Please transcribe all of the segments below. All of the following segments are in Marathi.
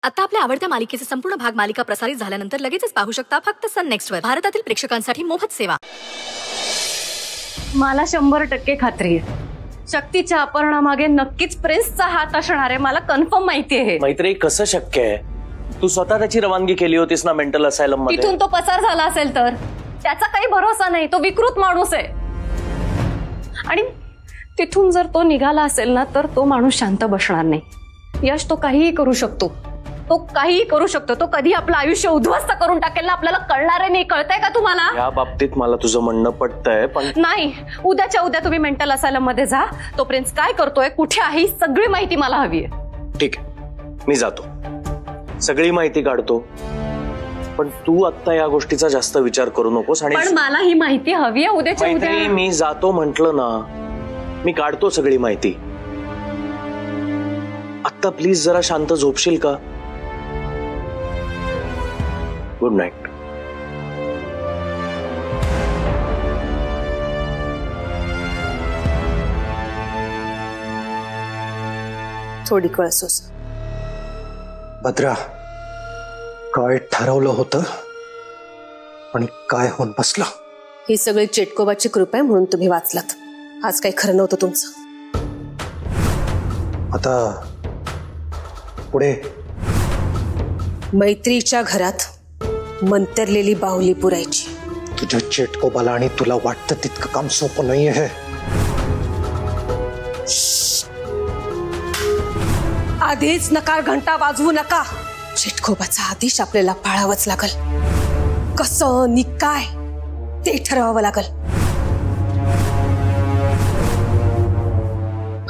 आता आपल्या आवडत्या मालिकेचे संपूर्ण भाग मालिका प्रसारित झाल्यानंतर लगेचच पाहू शकता फक्त सन नेक्स्ट वर. भारतातील प्रेक्षकांसाठी मोफत सेवा. मला 100% खात्री आहे शक्तीच्या अपहरणामागे नक्कीच प्रिन्सचा हात असणार आहे. मला कन्फर्म माहिती आहे. मैत्री कसं शक्य आहे? तू स्वतः त्याची रवानगी केली होतीस ना मेंटल असायलम मध्ये. तिथून तो पसार झाला असेल तर त्याचा काही भरोसा नाही. तो विकृत माणूस आहे आणि तिथून जर तो निघाला असेल ना तर तो माणूस शांत बसणार नाही. यश तो काहीही करू शकतो. तो काहीही करू शकतो. तो कधी आपलं आयुष्य उद्ध्वस्त करून टाकेल ना आपल्याला कळणार नाही. कळतंय का तुम्हाला? या बाबतीत मला तुझं म्हणणं पटतंय पण नाही. उद्याच्या उद्या तुम्ही मेंटल असायलम मध्ये जा. तो प्रिन्स काय करतोय कुठे आहे सगळी माहिती मला हवी आहे. ठीक आहे मी जातो सगळी माहिती काढतो पण तू आता या गोष्टीचा जास्त विचार करू नकोस. आणि पण मला ही माहिती हवी आहे उद्याच्या उद्या. मी जातो म्हंटल ना मी काढतो सगळी माहिती. आता प्लीज जरा शांत झोपशील का? Good night. थोडी कळसोस. भद्रा काय ठरवलं होतं आणि काय होऊन बसलं? ही सगळी चेटकोबाची कृपा आहे म्हणून तुम्ही वाचलात. आज काही खरं नव्हतं तुमचं. आता पुढे मैत्रीच्या घरात मंतरलेली बाहुली पुरायची. तुझ्या चेटकोबाला आणि तुला वाटतं तितकं काम सोपं नाहीये हे. आधीच नकार घंटा वाजवू नका. चेटकोबाचा आदेश आपल्याला पाळावाच लागल. कसं आणि काय ते ठरवावं लागल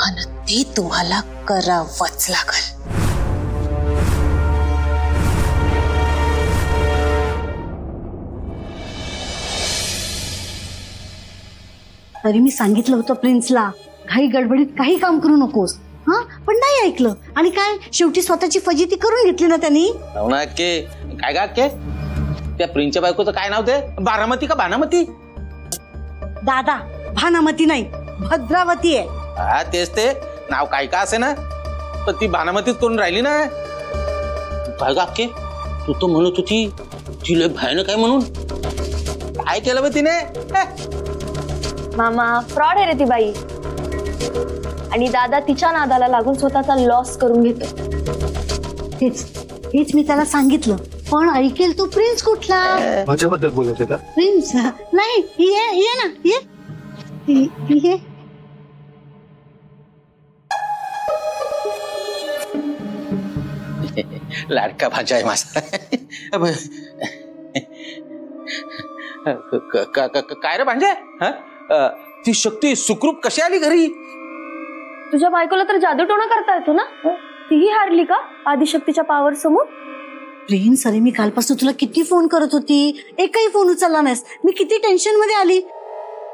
आणि ते तुम्हाला करावंच लागल. तरी मी सांगितलं होतं प्रिन्सला घाई गडबडीत काही काम करू नकोस. हा पण नाही ऐकलं. आणि काय शेवटी स्वतःची फजिती करून घेतली ना त्यांनी. काय का के त्या प्रिन्सच्या बायकोचं काय नाव ते? बारामती का भानामती? दादा भानामती नाही भद्रावती आहे. हा तेच ते नाव काय का असे ना पण ती भानामतीच करून राहिली ना. काय का के तू तर म्हणत होती तिला भयानक काय म्हणून. काय केलं बा तिने? मामा फ्रॉड आहे रे ती बाई. आणि दादा तिच्या नादाला लागून स्वतःचा लॉस करून घेतो. हेच मी त्याला सांगितलं पण ऐकेल तो प्रिन्स कुठला. माझ्याबद्दल बोलत होता प्रिन्स नाही. ये ना ये. लाडका भाजा आहे माझा. काय रे भांजे? ती शक्ती सुखरूप कशी आली घरी? तुझ्या बायकोला तर जादूटोणा करता येतो ना. तीही हारली का आदिशक्तीच्या पावर समोर? प्रिन्स अरे मी कालपासून तुला किती फोन करत होती एकही फोन उचलला नाहीस. मी किती टेन्शन मध्ये आली.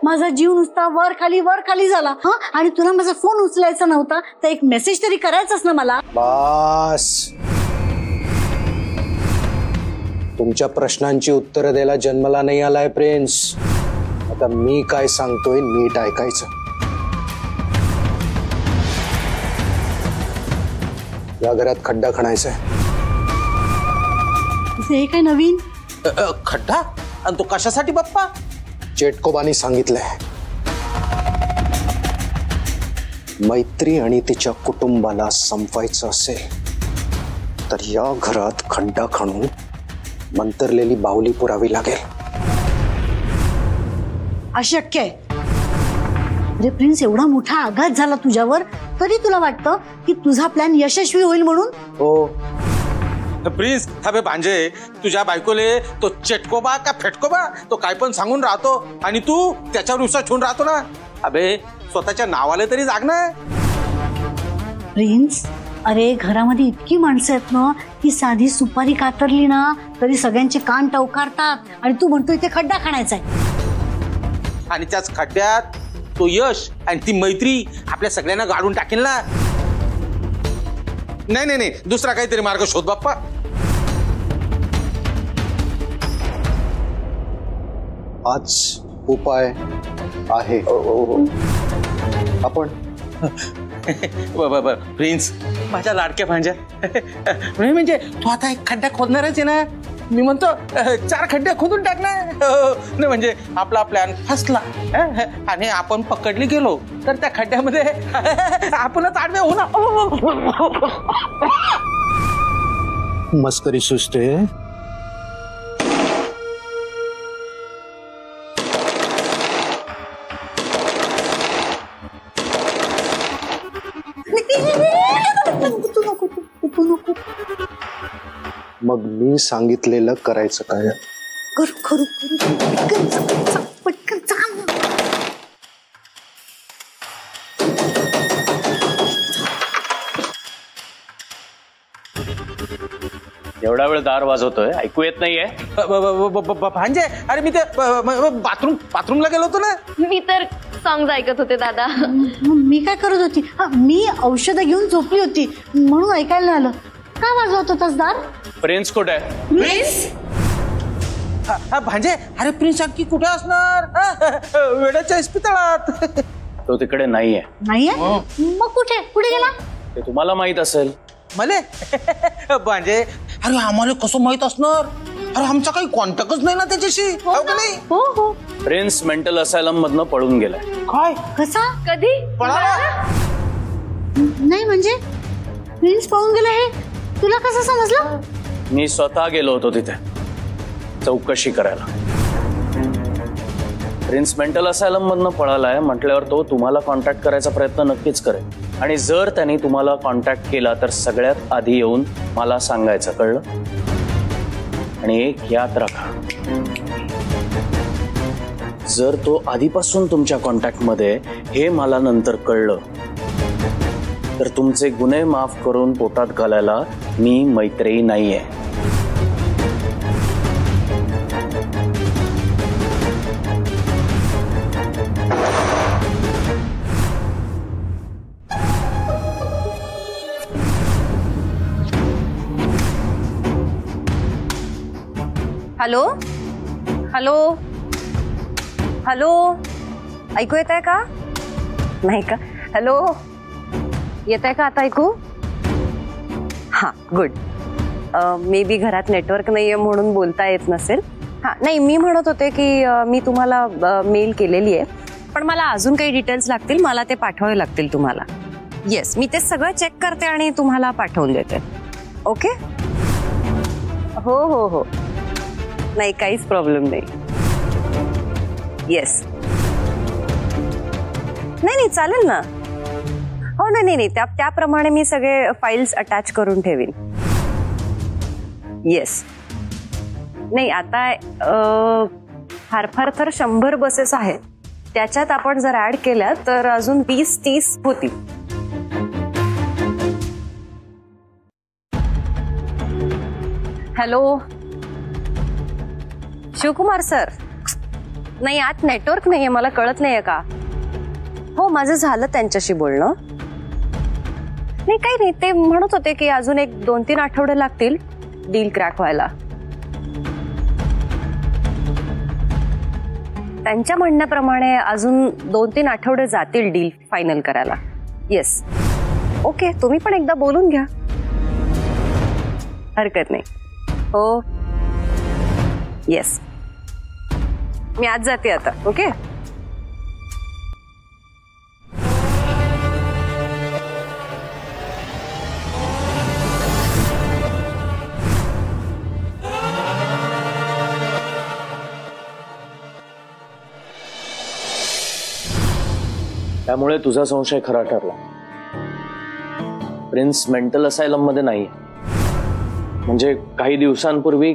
माझा जीव नुसता वर खाली झाला. हा आणि तुला माझा फोन उचलायचा नव्हता तर एक मेसेज तरी करायचाच ना मला. बस तुमच्या प्रश्नांची उत्तरं द्यायला जन्मला नाही आलाय प्रिन्स. आता मी काय सांगतोय नीट ऐकायचं. या घरात खड्डा खणायचा आहे. हे काय नवीन? खड्डा? आणि तो कशासाठी बाप्पा? चेटकोबानी सांगितलंय मैत्री आणि तिच्या कुटुंबाला संपवायचं असेल तर या घरात खड्डा खणून मंतरलेली बाहुली पुरावी लागेल. अशक्य आहे. अरे प्रिन्स एवढा मोठा आघात झाला तुझ्यावर तरी तुला वाटतं की तुझा प्लॅन यशस्वी होईल म्हणून? हो प्रिन्स अबे भांजे तुझ्या बायकोले तो चेटकोबा का फेटकोबा तो काय पण सांगून राहतो आणि तू त्याच्यावर उसा ठेवून राहतो ना. अबे स्वतःच्या नावाला तरी जाग ना. प्रिन्स अरे घरामध्ये इतकी माणसं आहेत ना की साधी सुपारी कातरली ना तरी सगळ्यांचे कान टवकारतात आणि तू म्हणतोय ते खड्डा खाण्याचा आहे. आणि त्याच खड्ड्यात तो यश आणि ती मैत्री आपल्या सगळ्यांना गाडून टाकेल ना. नाही दुसरा काहीतरी मार्ग शोध बाप्पा. हाच उपाय आहे. आपण प्रिन्स माझ्या लाडक्या भांज्या म्हणजे तू आता एक खड्डा खोदणारच आहे ना. मी म्हणतो 4 खड्डे खोदून टाक ना. नाही म्हणजे आपला प्लॅन फसला आणि आपण पकडली गेलो तर त्या खड्ड्यामध्ये आपणच आडवे हो ना. मस्करी सुचते. मग मी सांगितलेलं करायचं काय? करू करू करू पटकन जा. एवढा वेळ दार वाजवतोय, ऐकू येत नाहीये? भांजे अरे मी ते बाथरूमला गेलो होतो ना. मी तर सॉंग्स ऐकत होते दादा. मी काय करत होती? मी औषधं घेऊन झोपली होती म्हणून ऐकायला आलं. का वाजवत होतास दार? प्रिन्स कुठे आहे? भांजे अरे प्रिन्स आणखी कुठे असणार? वेड्याच्या इस्पितळात. तो तिकडे नाहीये. नाहीये? मग कुठे कुठे गेला? ते तुम्हाला माहित असेल. मले भांजे अरे आम्हाला कसं माहित असणार? अरे आमचा काही कॉन्टॅक्टच नाही ना त्याच्याशी. हो का नाही? हो हो. प्रिन्स मेंटल असायलम मधनं पळून गेलाय. काय? कसा? कधी? पळाला? नाही म्हणजे प्रिन्स पळून गेला हे तुला कसं समजलं? मी स्वतः गेलो होतो तिथे चौकशी करायला. प्रिन्स मेंटल असायलम मधनं पळालाय म्हटल्यावर तो तुम्हाला कॉन्टॅक्ट करायचा प्रयत्न नक्कीच करेल आणि जर त्यांनी तुम्हाला कॉन्टॅक्ट केला तर सगळ्यात आधी येऊन मला सांगायचं, कळलं? आणि एक याद राखा, जर तो आधीपासून तुमच्या कॉन्टॅक्ट मध्ये हे मला नंतर कळलं तर तुमचे गुन्हे माफ करून पोटात घालायला मी मैत्रेयी नाहीये. हॅलो हॅलो हॅलो ऐकू येत आहे का? नाही का? हॅलो येत आहे का आता ऐकू? हां गुड. मे बी घरात नेटवर्क नाही आहे म्हणून बोलता येत नसेल. हां नाही मी म्हणत होते की मी तुम्हाला मेल केलेली आहे पण मला अजून काही डिटेल्स लागतील, मला ते पाठवावे लागतील तुम्हाला. येस मी ते सगळं चेक करते आणि तुम्हाला पाठवून देते. ओके? हो हो हो नाही काहीच प्रॉब्लेम नाही. येस नाही चालेल ना. हो नाही त्याप्रमाणे मी सगळे फाईल्स अटॅच करून ठेवीन. येस नाही आता फार तर 100 बसेस आहेत, त्याच्यात आपण जर ऍड केल्या तर अजून 20-30 होतील. हॅलो शिवकुमार सर, नाही आत नेटवर्क नाहीये, मला कळत नाहीये का? हो माझं झालं त्यांच्याशी बोलणं. नाही काही नाही, ते म्हणत होते की अजून 1-2-3 आठवडे लागतील डील क्रॅक व्हायला. त्यांच्या म्हणण्याप्रमाणे अजून 2-3 आठवडे जातील डील फायनल करायला. येस ओके तुम्ही पण एकदा बोलून घ्या, हरकत नाही. हो येस मी आज जाते आता. ओके त्यामुळे तुझा संशय खरा ठरला. प्रिन्स मेंटल असायलम मध्ये नाही. म्हणजे काही दिवसांपूर्वी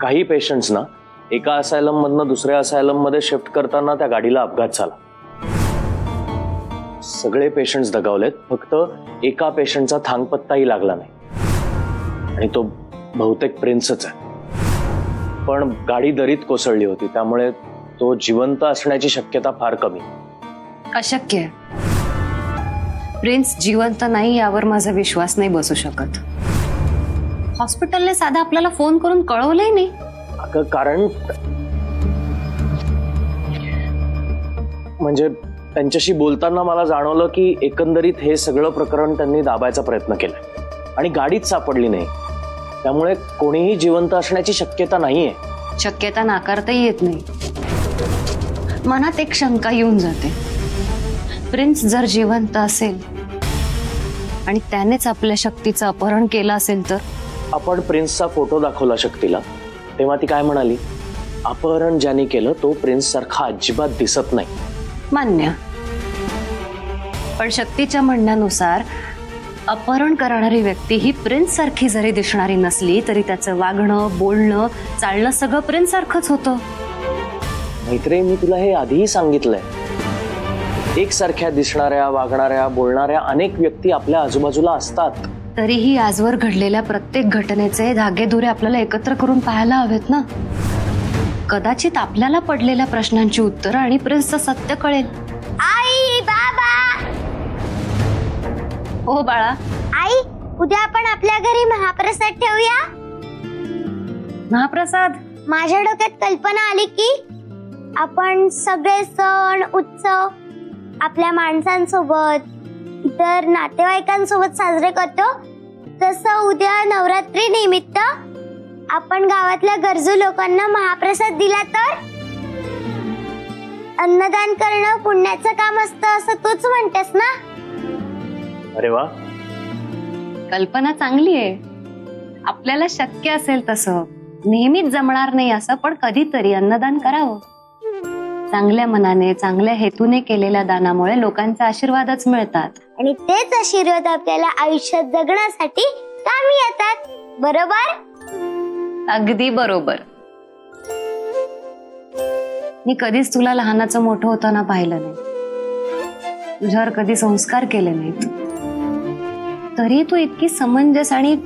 काही पेशंट्सना एका असायलम मधनं दुसऱ्या असायलम मध्ये शिफ्ट करताना त्या गाडीला अपघात झाला. सगळे पेशंट्स दगावलेत, फक्त एका पेशंटचा थांगपत्ताही लागला नाही आणि तो बहुतेक प्रिन्सच आहे. पण गाडी दरीत कोसळली होती त्यामुळे तो जिवंत असण्याची शक्यता फार कमी. अशक्य आहे. प्रिन्स जिवंत नाही यावर माझा विश्वास नाही बसू शकत. हॉस्पिटलने साधा आपल्याला फोन करून कळवलंही नाही. कारण म्हणजे त्यांच्याशी बोलताना मला जाणवलं की एकंदरीत हे सगळं प्रकरण त्यांनी दाबायचा प्रयत्न केलाय आणि गाडीच सापडली नाही. त्यामुळे कोणीही जिवंत असण्याची शक्यता नाहीये. शक्यता नाकारताही येत नाही. मनात एक शंका येऊन जाते. प्रिन्स जर जिवंत असेल आणि त्यानेच आपल्या शक्तीचं अपहरण केलं असेल तर? आपण प्रिन्सचा फोटो दाखवला शक्तीला, तेव्हा ती काय म्हणाली? अपहरण ज्याने केलं तो प्रिन्स सारखा अजिबात दिसत नाही. मान्य. पण शक्तीच्या म्हणण्यानुसार अपहरण करणारी व्यक्ती ही प्रिन्स सारखी जरी दिसणारी नसली तरी त्याचं वागणं, बोलणं, चालणं सगळं प्रिन्स सारखंच होतं. मैत्रिणी, मी तुला हे आधीही सांगितलंय. एकसारख्या दिसणाऱ्या, वागणाऱ्या, बोलणाऱ्या अनेक व्यक्ती आपल्या आजूबाजूला असतात. तरीही आजवर घडलेल्या प्रत्येक घटनेचे धागेदुरे आपल्याला एकत्र करून पाहायला हवेत ना. कदाचित आपल्याला पडलेल्या प्रश्नांची उत्तरं आणि प्रिन्सचं सत्य कळेल. आई, बाबा. हो बाळा. आई, उद्या आपण आपल्या घरी महाप्रसाद ठेवूया. महाप्रसाद? माझ्या डोक्यात कल्पना आली की आपण सगळे सण उत्सव आपल्या माणसांसोबत, इतर नातेवाईकांसोबत साजरे करतो, तसं उद्या नवरात्री निमित्त आपण गावातल्या गरजू लोकांना महाप्रसाद दिला तर? अन्नदान करणं पुण्याचं काम असतं असं तूच म्हणतेस ना? अरे वा, कल्पना चांगली आहे. आपल्याला शक्य असेल तसं, नेहमीच जमणार नाही असं, पण कधीतरी अन्नदान करावं. चांगल्या मनाने, चांगल्या हेतूने केलेल्या दानामुळे लोकांचे आशीर्वादच मिळतात आणि तेच आशीर्वाद आपल्याला आयुष्यात जगण्यासाठी कामी येतात. बरोबर? अगदी बरोबर. मी कधीच तुला लहानाचं मोठं होताना पाहिलं नाही. तुझ्यावर कधी संस्कार केले नाहीत. तरी तू इतकी समंजस आणि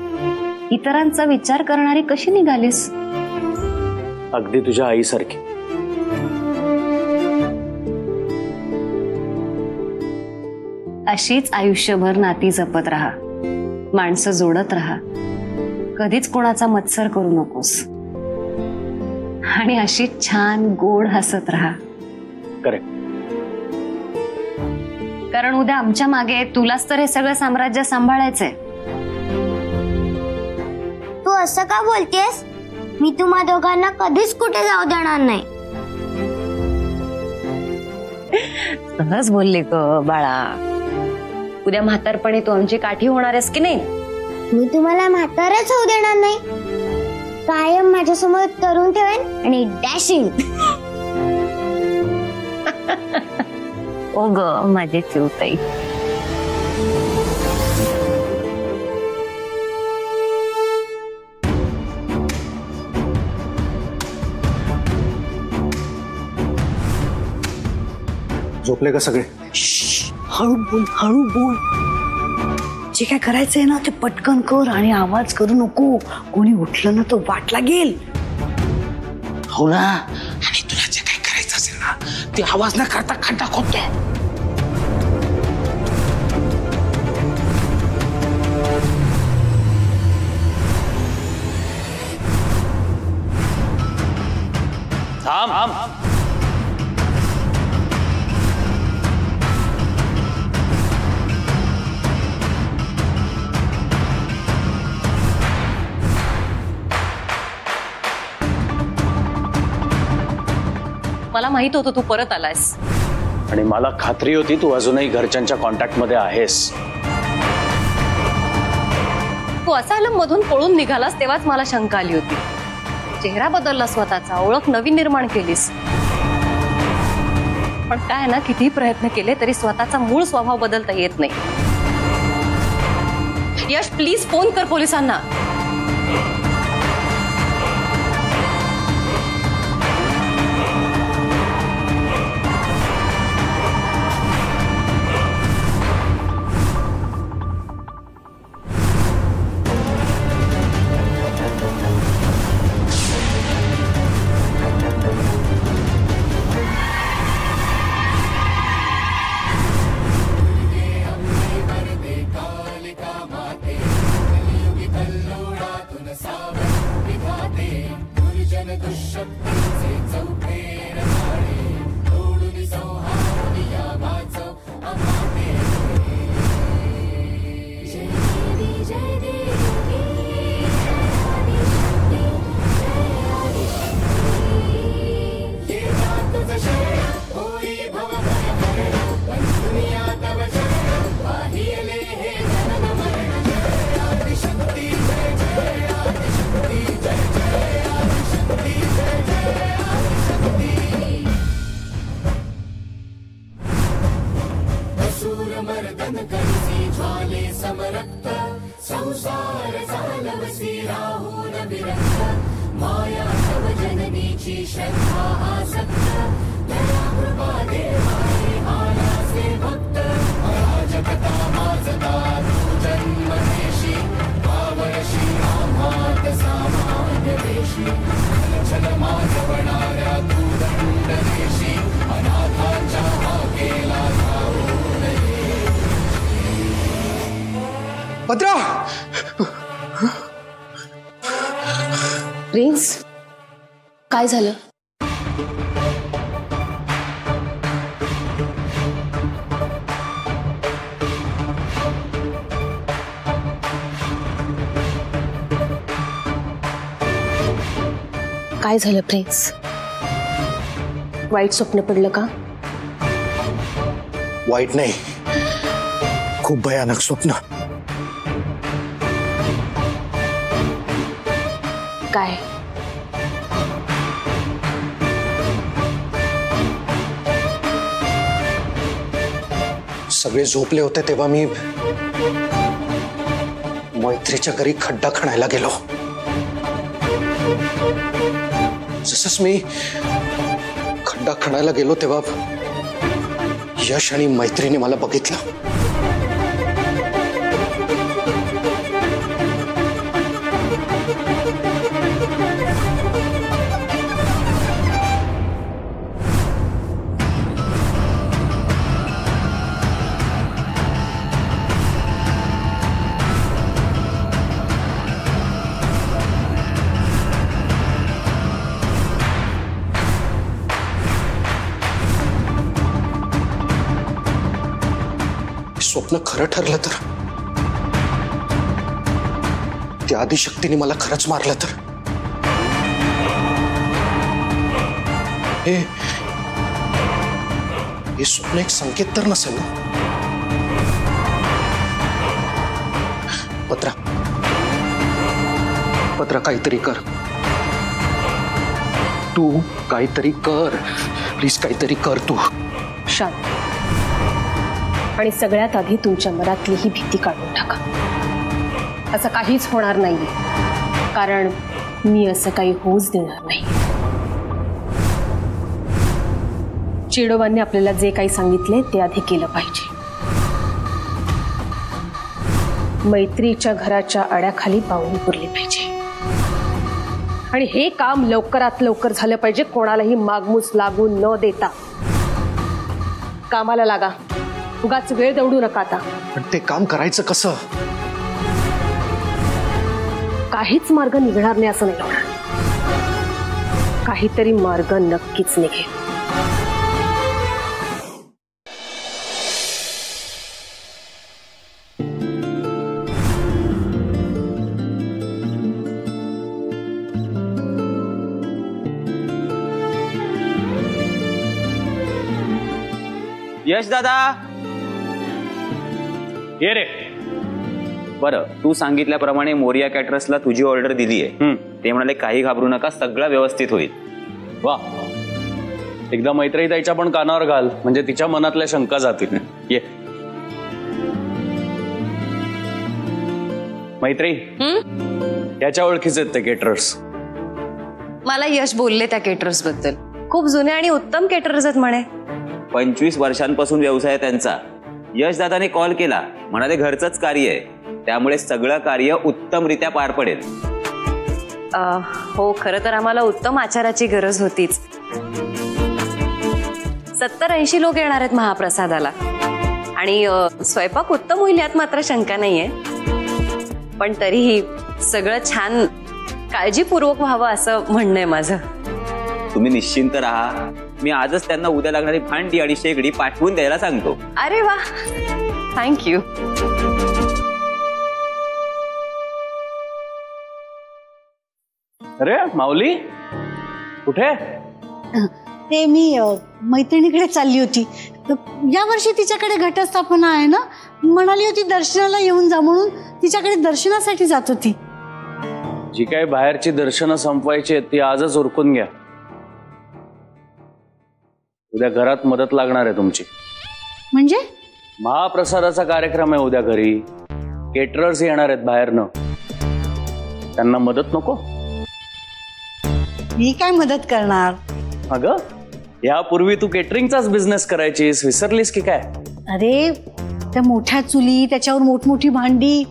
इतरांचा विचार करणारी कशी निघालीस? अगदी तुझ्या आईसारखी. अशीच आयुष्यभर नाती जपत राहा, माणसं जोडत राहा. कधीच कोणाचा मत्सर करू नकोस आणि अशीच छान गोड हसत राहा. करेक्ट. कारण उद्या आमच्या मागे तुलाच तर हे सगळं साम्राज्य सांभाळायचंय. तू असं का बोलतेस? मी तुम्हा दोघांना कधीच कुठे जाऊ देणार नाही. सहज बोलले ग बाळा. उद्या म्हातारपणी तू आमची काठी होणार आहेस की नाही? मी तुम्हाला म्हातारच होऊ देणार नाही. कायम माझ्यासमोर तरुण ठेवेन आणि डॅशिंग. ओ ग माझे चिवताई. झोपले का सगळे? हळू बोल, हळू बोल. जे काय करायचंय ना ते पटकन कर आणि आवाज करू नको. कोणी उठलं ना तो वाट लागेल. हो ना. आणि तुला जे काही करायचं असेल ना ते आवाज न करता खड्डा खोदतो. थांब. मला माहित होतं तू परत आलायस आणि मला खात्री होती तू अजूनही घरच्यांच्या कॉन्टॅक्ट मध्ये आहेस. तू असायलम मधून पळून निघालास तेव्हाच मला शंका आली होती. चेहरा बदलला स्वतःचा, ओळख नवीन निर्माण केलीस. पण काय ना, कितीही प्रयत्न केले तरी स्वतःचा मूळ स्वभाव बदलता येत नाही. यश, प्लीज फोन कर पोलिसांना. दुष्शक्तीचे चौफेर झाडे, तोडून संहार या भद्रा, प्रिन्स, काय झालं? काय झालं प्रिन्स? वाईट स्वप्न पडलं का? वाईट नाही, खूप भयानक स्वप्न. काय? सगळे झोपले होते तेव्हा मी मैत्रीच्या घरी खड्डा खणायला गेलो. जसंच मी खड्डा खणायला गेलो तेव्हा यश आणि मैत्रीने मला बघितलं. स्वप्न खरं ठरलं तर, त्या आदिशक्तीने मला खरंच मारलं तर, हे स्वप्न एक संकेत तर नसेल ना? पत्रा, पत्रा काहीतरी कर. तू काहीतरी कर, प्लीज काहीतरी कर तू. शांत. आणि सगळ्यात आधी तुमच्या मनातली ही भीती काढून टाका. असं काहीच होणार नाही, कारण मी असं काही होऊच देणार नाही. चिडोबांनी आपल्याला जे काही सांगितले ते आधी केलं पाहिजे. मैत्रीच्या घराच्या आड्याखाली पाऊल पुरली पाहिजे आणि हे काम लवकरात लवकर झालं पाहिजे, कोणालाही मागमूस लागू न देता. कामाला लागा, उगाच वेळ दौडू नका आता. पण ते काम करायचं कसं? काहीच मार्ग निघणार नाही असं नाही होणार. काहीतरी मार्ग नक्कीच निघेल. यश दादा, ये रे. बरं, तू सांगितल्याप्रमाणे मोरिया कॅटरर्सला तुझी ऑर्डर दिली आहे. ते म्हणाले काही घाबरू नका, सगळं व्यवस्थित होईल. वा, एकदा मैत्री ताईच्या पण कानावर घाल, म्हणजे तिच्या मनातल्या शंका जातील. ये मैत्री, याच्या ओळखीचे आहेत ते केटरर्स. मला यश बोलले त्या केटरर्स बद्दल. खूप जुने आणि उत्तम केटरर्स आहेत म्हणे. 25 वर्षांपासून व्यवसाय त्यांचा. यश दादाने कॉल केला, म्हणाले घरचंच कार्य आहे, त्यामुळे सगळं कार्य उत्तमरित्या पार पडेल. हो, खरं तर आम्हाला उत्तम आचाराची गरज होतीच. 70-80 लोक येणार आहेत महाप्रसादाला आणि स्वयंपाक उत्तम होईल यात मात्र शंका नाहीये. पण तरीही सगळं छान काळजीपूर्वक व्हावं असं म्हणणं आहे माझं. तुम्ही निश्चिंत राहा, मी आजच त्यांना उद्या लागणारी भांडी आणि शेगडी पाठवून द्यायला सांगतो. अरे वा, थँक्यू. अरे माऊली, कुठे? ते मी मैत्रिणीकडे चालली होती. या वर्षी तिच्याकडे घटस्थापना आहे ना, म्हणाली होती दर्शनाला येऊन जा म्हणून. तिच्याकडे दर्शनासाठी जात होती. जी काही बाहेरची दर्शनं संपवायची आहेत ती आजच उरकून घ्या. उद्या घरात मदत लागणार आहे तुमची. म्हणजे? महाप्रसादाचा कार्यक्रम आहे उद्या घरी. केटरर्स येणार आहेत बाहेरनं. त्यांना मदत नको? मी काय मदत करणार? अगं यापूर्वी तू केटरिंगचाच बिझनेस करायचीस, विसरलीस की काय? अरे त्या मोठ्या चुली, त्याच्यावर मोठमोठी भांडी.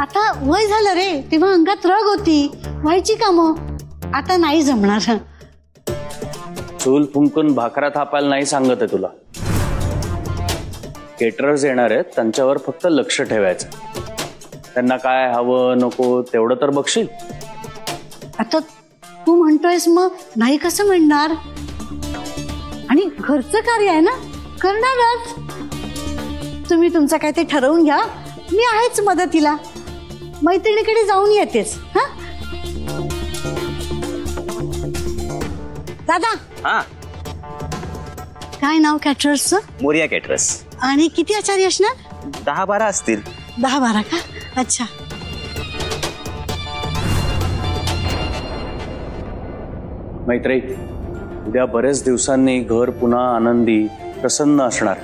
आता वय झालं रे, तेव्हा अंगात रग होती, व्हायची कामं. आता नाही जमणार. चूल फुंकून भाकरा थापायला नाही सांगत आहे तुला. केटरर्स येणार आहेत, त्यांच्यावर फक्त लक्ष ठेवायचं. त्यांना काय हवं नको तेवढं तर बघशील. आता तू म्हणतोयस मग नाही कसं म्हणणार? आणि घरचं कार्य आहे ना, करणारच. तुम्ही तुमचं काय ते ठरवून घ्या, मी आहेच मदतीला. मैत्रिणीकडे जाऊन येतेच. हा दादा, हा काय नाव कॅटरर्सचं? मोरिया कॅटरर्स. आणि किती आचारी असणार? 10-12 असतील. 10-12 का? अच्छा. मैत्री, उद्या बरेच दिवसांनी घर पुन्हा आनंदी प्रसन्न असणार.